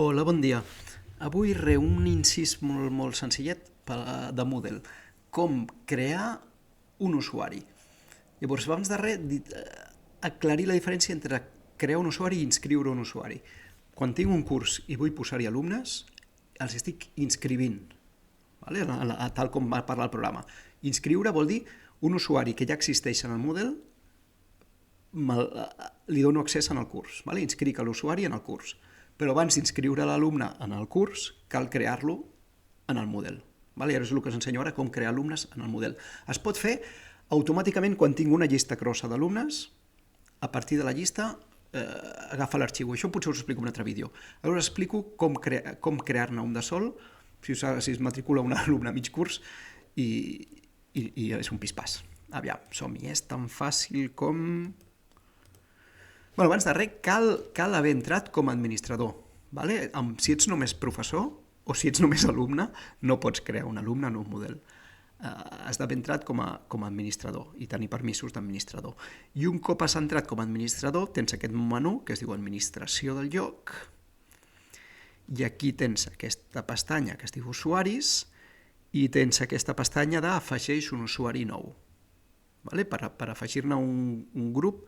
Hola, bon dia. Avui un incís molt senzillet de Moodle. Com crear un usuari. Llavors, abans de res, aclarir la diferència entre crear un usuari i inscriure un usuari. Quan tinc un curs i vull posar-hi alumnes, els estic inscrivint, vale? Tal com va parlar el programa. Inscriure vol dir un usuari que ja existeix en el Moodle, li dono accés en el curs, vale? Inscric l'usuari en el curs. Però abans d'inscriure l'alumne en el curs, cal crear-lo en el Moodle. Vale? Ara és el que us ensenyo ara, com crear alumnes en el Moodle. Es pot fer automàticament quan tinc una llista grossa d'alumnes, a partir de la llista agafa l'arxiu. Això potser us explico en un altre vídeo. Ara us explico com crear-ne un de sol, si es matricula un alumne a mig curs, i és un pispàs. Aviam, som-hi, és tan fàcil com... Bueno, abans de res, cal haver entrat com a administrador. Vale? Si ets només professor o si ets només alumne, no pots crear un alumne en un Moodle. Has d'haver entrat com a administrador i tenir permisos d'administrador. I un cop has entrat com a administrador, tens aquest menú que es diu Administració del lloc, i aquí tens aquesta pestanya que es diu Usuaris, i tens aquesta pestanya d'Afegeix un usuari nou. Vale? Per afegir-ne un grup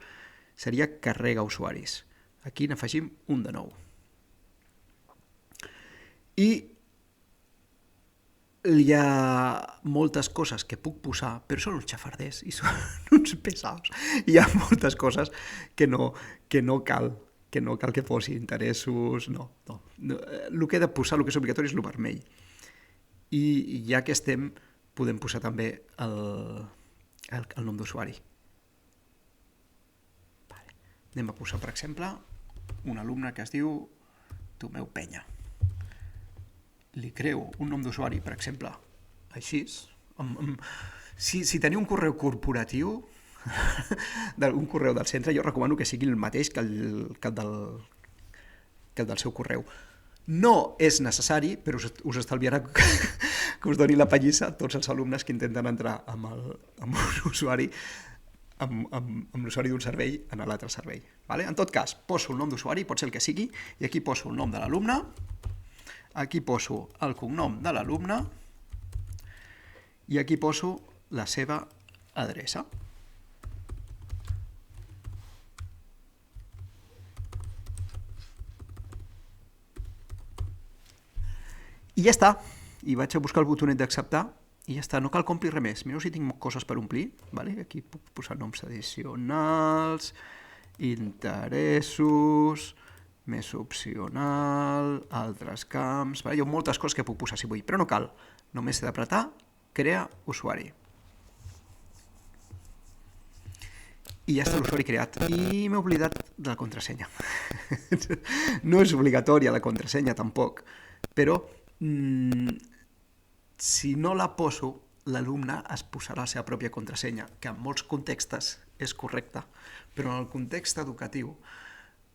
seria Carrega usuaris. Aquí n'afegim un de nou. I hi ha moltes coses que puc posar, però són uns xafarders i són uns pesaos. Hi ha moltes coses que no cal que posi interessos, no. El que he de posar, el que és obligatori és el vermell. I ja que estem, podem posar també el nom d'usuari. Anem a posar, per exemple, un alumne que es diu Tomeu Penya. Li creo un nom d'usuari, per exemple, així. Si teniu un correu corporatiu, un correu del centre, jo recomano que sigui el mateix que el del seu correu. No és necessari, però us estalviarà que us doni la pallissa a tots els alumnes que intenten entrar amb un usuari amb l'usuari d'un servei en l'altre servei. En tot cas, poso el nom d'usuari, pot ser el que sigui, i aquí poso el nom de l'alumne, aquí poso el cognom de l'alumne, i aquí poso la seva adreça. I ja està. I vaig a buscar el botonet d'acceptar, i ja està, no cal complir res més. Mireu si tinc coses per omplir. Aquí puc posar noms addicionals, interessos, més opcional, altres camps... Hi ha moltes coses que puc posar si vull, però no cal. Només he d'apretar Crea usuari. I ja està l'usuari creat. I m'he oblidat de la contrasenya. No és obligatòria la contrasenya, tampoc, però... si no la poso, l'alumne es posarà la seva pròpia contrasenya, que en molts contextes és correcta, però en el context educatiu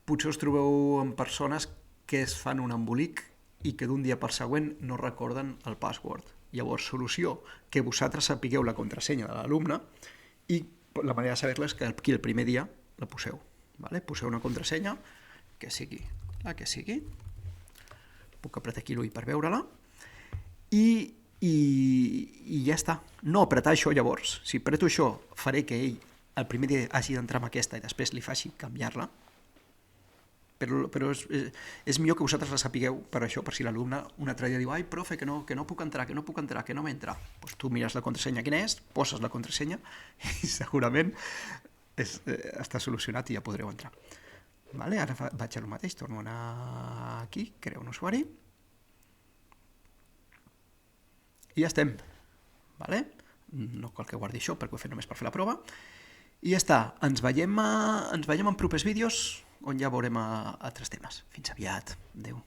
potser us trobeu amb persones que es fan un embolic i que d'un dia per següent no recorden el password. Llavors, solució, que vosaltres sapigueu la contrasenya de l'alumne i la manera de saber-la és que aquí el primer dia la poseu. Poseu una contrasenya que sigui la que sigui. Puc apretar aquí l'ull per veure-la. I ja està. No apretar això llavors. Si apreto això, faré que ell el primer dia hagi d'entrar amb aquesta i després li faci canviar-la. Però és millor que vosaltres la sapigueu per això, per si l'alumne un altre dia diu ai, profe, que no puc entrar, que no m'entra. Doncs tu mires la contrasenya quina és, poses la contrasenya i segurament està solucionat i ja podreu entrar. Ara vaig a lo mateix, torno a anar aquí, creo un usuari. I ja estem. No cal que guardi això perquè ho he fet només per fer la prova. I ja està. Ens veiem en propers vídeos on ja veurem altres temes. Fins aviat. Adéu.